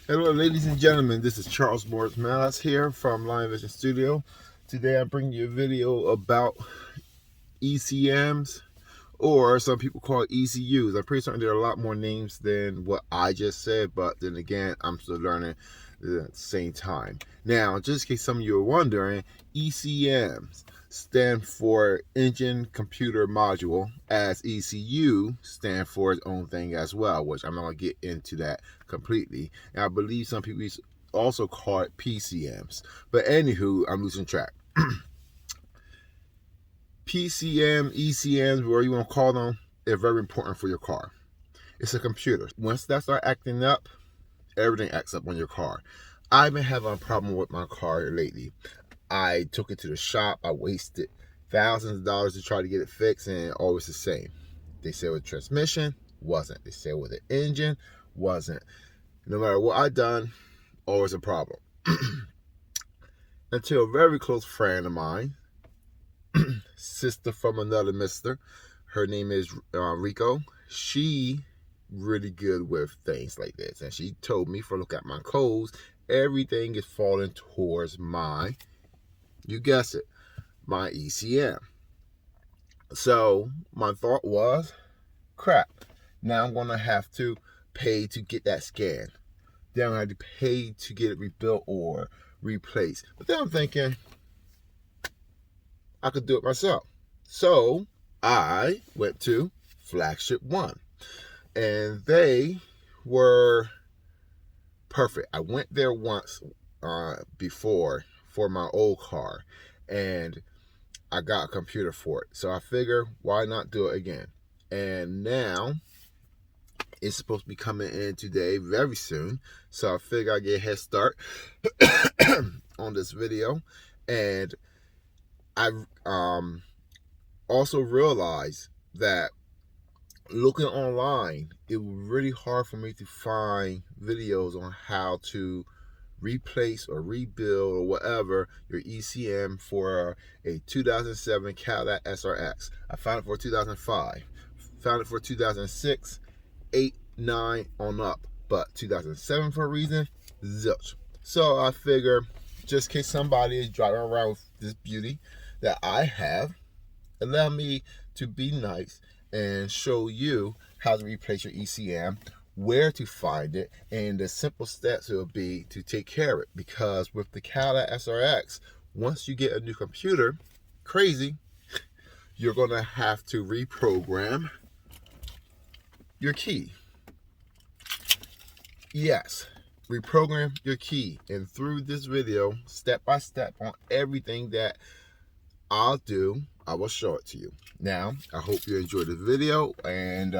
Hello, ladies and gentlemen. This is Charles Morris Malice here from Lion Vision Studio. Today I'm bringing you a video about ECMs, or some people call it ECUs. I'm pretty certain there are a lot more names than what I just said, but then again, I'm still learning at the same time. Now, just in case some of you are wondering, ECMs stand for Engine Computer Module, as ECU stand for its own thing as well, which I'm not going to get into that completely. And I believe some people also call it PCMs. But anywho, I'm losing track. PCM, ECMs, whatever you want to call them, they're very important for your car. It's a computer. Once that starts acting up, everything acts up on your car. I've been having a problem with my car lately. I took it to the shop. I wasted thousands of dollars to try to get it fixed, and always the same. They said with transmission, wasn't. They said with the engine, wasn't. No matter what I done, always a problem. Until a very close friend of mine, sister from another mister, her name is Rico. She really good with things like this, and she told me, for a look at my codes, everything is falling towards my, you guess it, my ECM. So my thought was, crap, now I'm gonna have to pay to get that scanned. Then I have to pay to get it rebuilt or replaced. But then I'm thinking, I could do it myself. So I went to Flagship One, and they were perfect. I went there once before for my old car, and I got a computer for it. So I figure, why not do it again? And now it's supposed to be coming in today very soon. So I figure I get a head start on this video. And I also realized that looking online, it was really hard for me to find videos on how to replace or rebuild or whatever your ECM for a 2007 Cadillac Srx. I found it for 2005, found it for 2006, 8, 9 on up, but 2007 for a reason, zilch. So I figure, just in case somebody is driving around with this beauty that I have, allow me to be nice and show you how to replace your ECM, where to find it, and the simple steps it will be to take care of it. Because with the Cadillac Srx, once you get a new computer, crazy, you're gonna have to reprogram your key. Yes, reprogram your key. And through this video, step by step on everything that I'll do, I will show it to you. Now, I hope you enjoyed the video and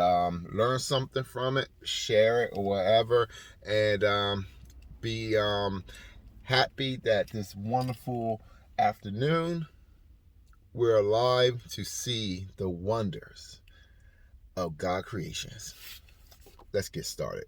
learn something from it, share it or whatever, and be happy that this wonderful afternoon we're alive to see the wonders of God creations. Let's get started.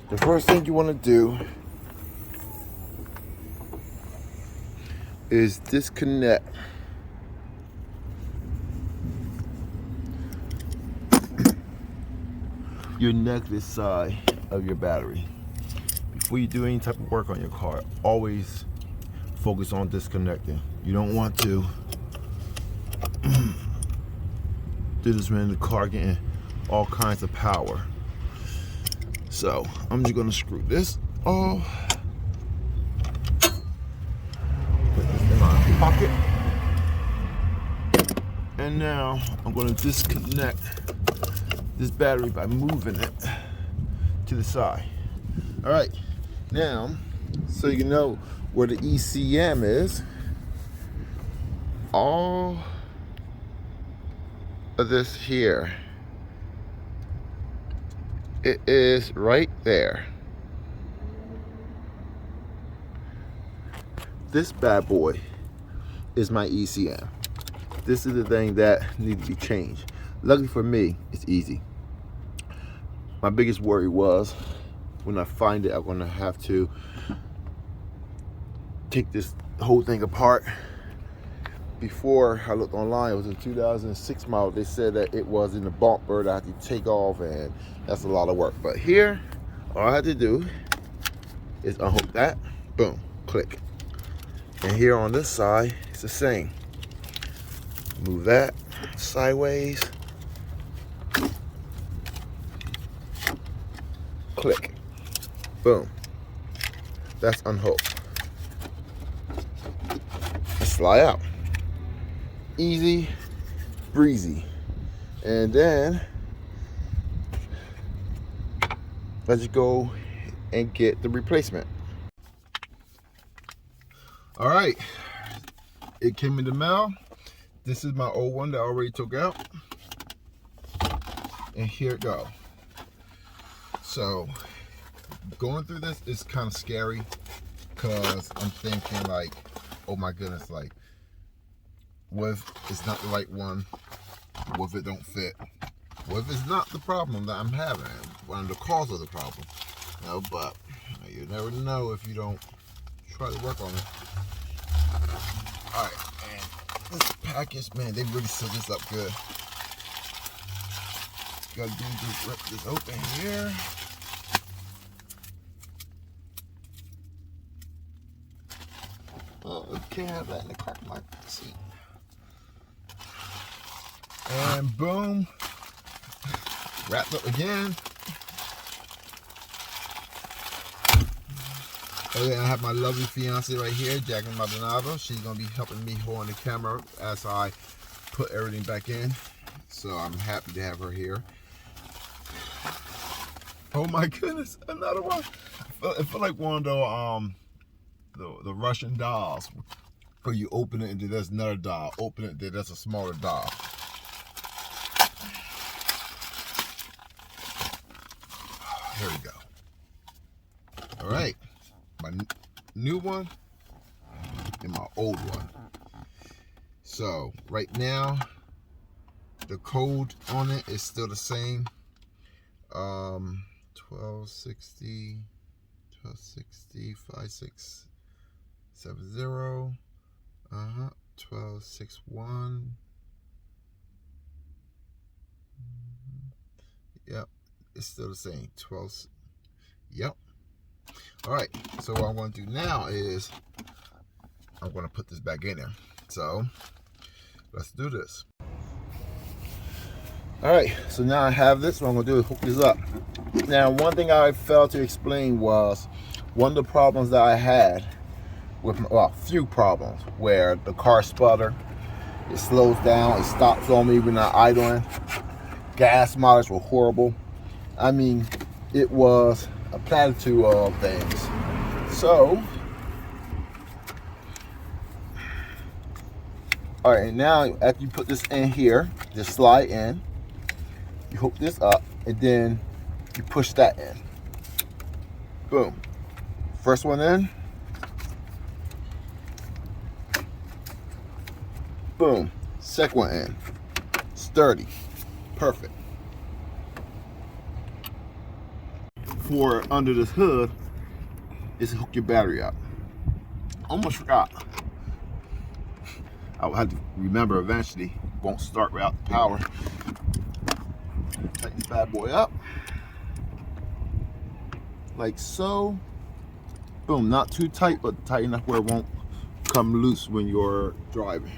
The first thing you want to do is disconnect your negative side of your battery. Before you do any type of work on your car, always focus on disconnecting. You don't want to do this when the car getting all kinds of power. So I'm just gonna screw this off, put this in my pocket, and now I'm gonna disconnect this battery by moving it to the side. All right, Now, so you know where the ECM is, all of this here, it is right there. This bad boy is my ECM. This is the thing that needs to be changed. Luckily for me, it's easy. My biggest worry was when I find it, I'm gonna have to take this whole thing apart. Before I looked online, it was a 2006 model. They said that it was in the bumper that I had to take off, and that's a lot of work. But here, all I had to do is unhook that, boom, click. And here on this side, it's the same. Move that sideways, click, boom. That's unhooked. Slide out. Easy breezy. And then let's go and get the replacement. All right, it came in the mail. This is my old one that I already took out, and here it go. So going through this is kind of scary because I'm thinking like, oh my goodness, like, what if it's not the right one? What if it don't fit? What if it's not the problem that I'm having? One of the cause of the problem? No, but you never know if you don't try to work on it. All right, and this package, man, they really sealed this up good. Gotta do is rip this open here. Oh, can't have that in the car, my seat. And boom, wrapped up again. Okay, I have my lovely fiance right here, Jacqueline Maldonado. She's gonna be helping me hold the camera as I put everything back in. So I'm happy to have her here. Oh my goodness, another one. It feel like one of the Russian dolls, where you open it and then there's another doll. Open it, then there's a smaller doll. Here we go. All right, my new one and my old one. So right now, the code on it is still the same. 1260, 5670, 1261. Yep, it's still the same. 12. Yep. All right. So what I'm going to do now is I'm going to put this back in there. So let's do this. All right. So now I have this. What I'm going to do is hook this up. Now, one thing I failed to explain was one of the problems that I had with, well, few problems, where the car sputter, it slows down, it stops on me when I'm idling. Gas mileage were horrible. I mean, it was a platitude of things. So, all right, now after you put this in here, just slide in, you hook this up, and then you push that in. Boom. First one in. Boom. Second one in. Sturdy. Perfect. For under this hood is to hook your battery up. Almost forgot. I'll have to remember eventually. Won't start without the power. Tighten this bad boy up. Like so. Boom. Not too tight, but tight enough where it won't come loose when you're driving.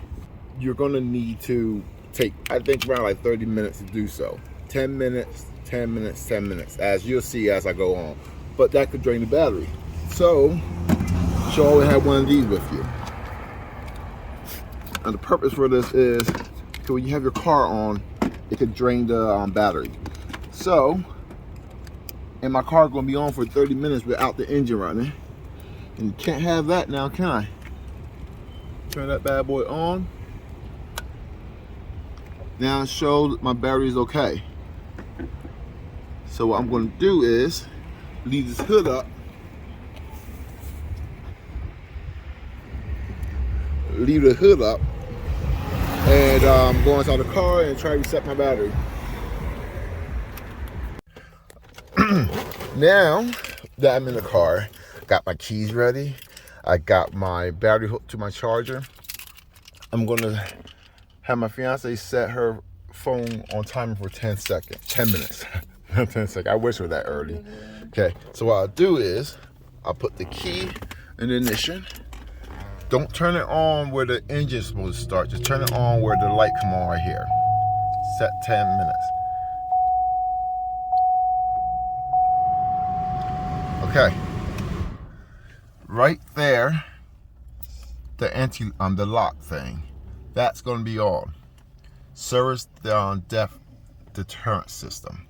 You're gonna need to take, I think, around like 30 minutes to do so. 10 minutes, 10 minutes, 10 minutes, as you'll see as I go on. But that could drain the battery. So, you should always have one of these with you. And the purpose for this is, because when you have your car on, it could drain the battery. So, and my car gonna be on for 30 minutes without the engine running. And you can't have that now, can I? Turn that bad boy on. Now it shows my battery is okay. So what I'm gonna do is leave this hood up. Leave the hood up. And go inside the car and try to reset my battery. Now that I'm in the car, got my keys ready, I got my battery hooked to my charger. I'm gonna have my fiance set her phone on timer for 10 minutes. Not 10 seconds, I wish it was that early. Okay, so what I'll do is, I'll put the key in the ignition. Don't turn it on where the engine's supposed to start, just turn it on where the light come on right here. Set 10 minutes. Okay, right there, the lock thing, that's going to be on. Service death deterrent system.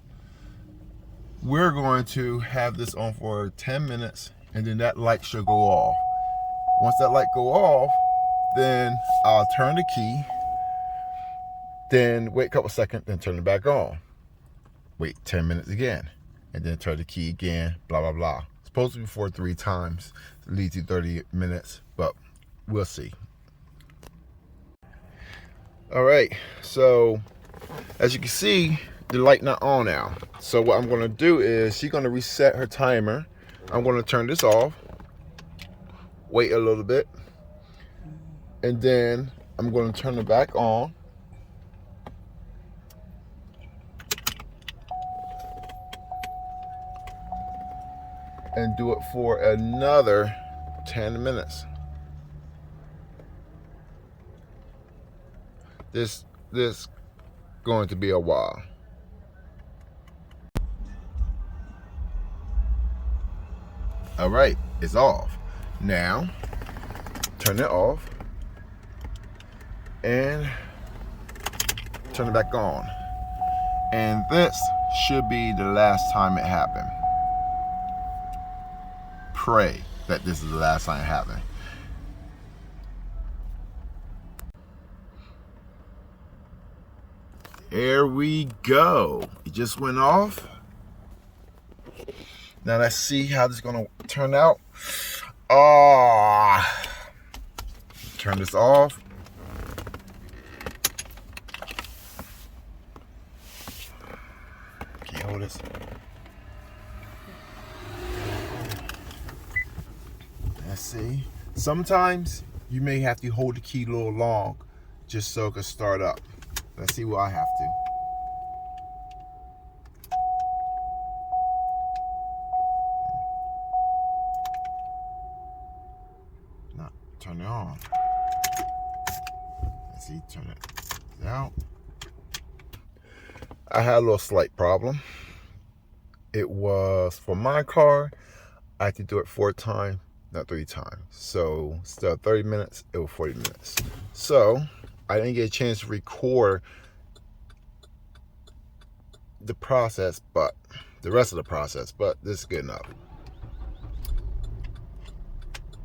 We're going to have this on for 10 minutes, and then that light should go off. Once that light go off, then I'll turn the key, then wait a couple seconds, then turn it back on. Wait 10 minutes again, and then turn the key again, blah, blah, blah. It's supposed to be for 3 times, lead to 30 minutes, but we'll see. All right, so as you can see, the light not on now. So what I'm gonna do is, she's gonna reset her timer. I'm gonna turn this off, wait a little bit, and then I'm gonna turn it back on. And do it for another 10 minutes. This going to be a while. All right, it's off. Now, turn it off and turn it back on. And this should be the last time it happened. Pray that this is the last time it happened. There we go. It just went off. Now let's see how this is gonna turn out. Turn this off. Can you hold this? Let's see. Sometimes you may have to hold the key a little long just so it can start up. Let's see what I have to. Now, turn it on. Let's see, turn it out. I had a little slight problem. It was, for my car, I had to do it 4 times, not 3 times. So instead of 30 minutes, it was 40 minutes. So I didn't get a chance to record the process, but the rest of the process, but this is good enough.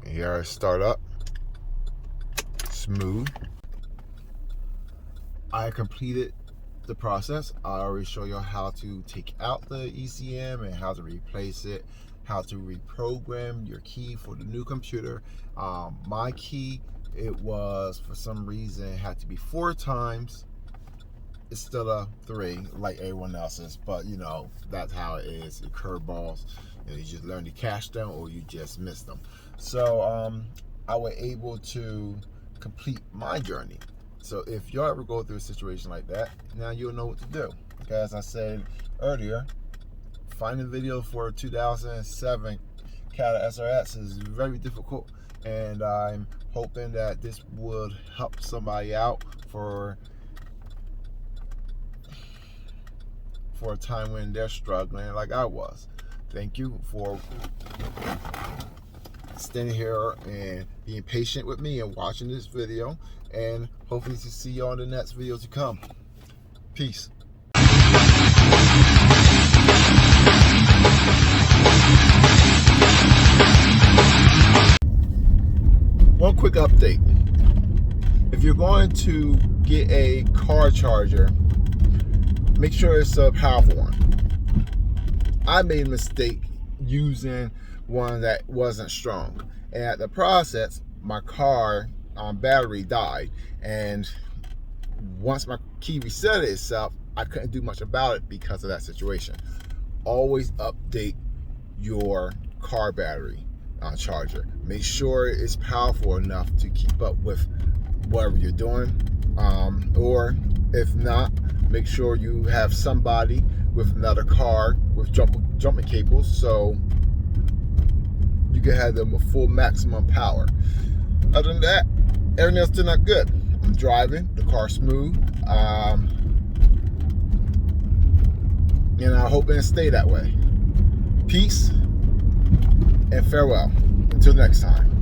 And here I start up. Smooth. I completed the process. I already show you how to take out the ECM and how to replace it, how to reprogram your key for the new computer. My key, it was, for some reason, it had to be 4 times instead of 3 like everyone else's, but you know, that's how it is. The curveballs, you know, you just learn to catch them or you just miss them. So I was able to complete my journey. So if you ever go through a situation like that, now you'll know what to do. Okay, as I said earlier, finding a video for 2007 Cadillac Srx is very difficult, and I'm hoping that this would help somebody out for a time when they're struggling like I was. Thank you for standing here and being patient with me and watching this video, and hopefully to see you on the next video to come. Peace. quick update. If you're going to get a car charger, make sure it's a powerful one. I made a mistake using one that wasn't strong, and at the process my car battery died, and once my key reset itself, I couldn't do much about it because of that situation. Always update your car battery charger. Make sure it's powerful enough to keep up with whatever you're doing, or if not, make sure you have somebody with another car with jumping cables, so you can have them with full maximum power. Other than that, everything else turned out good. I'm driving, the car's smooth, and I hope it stay that way. Peace and farewell. Until next time.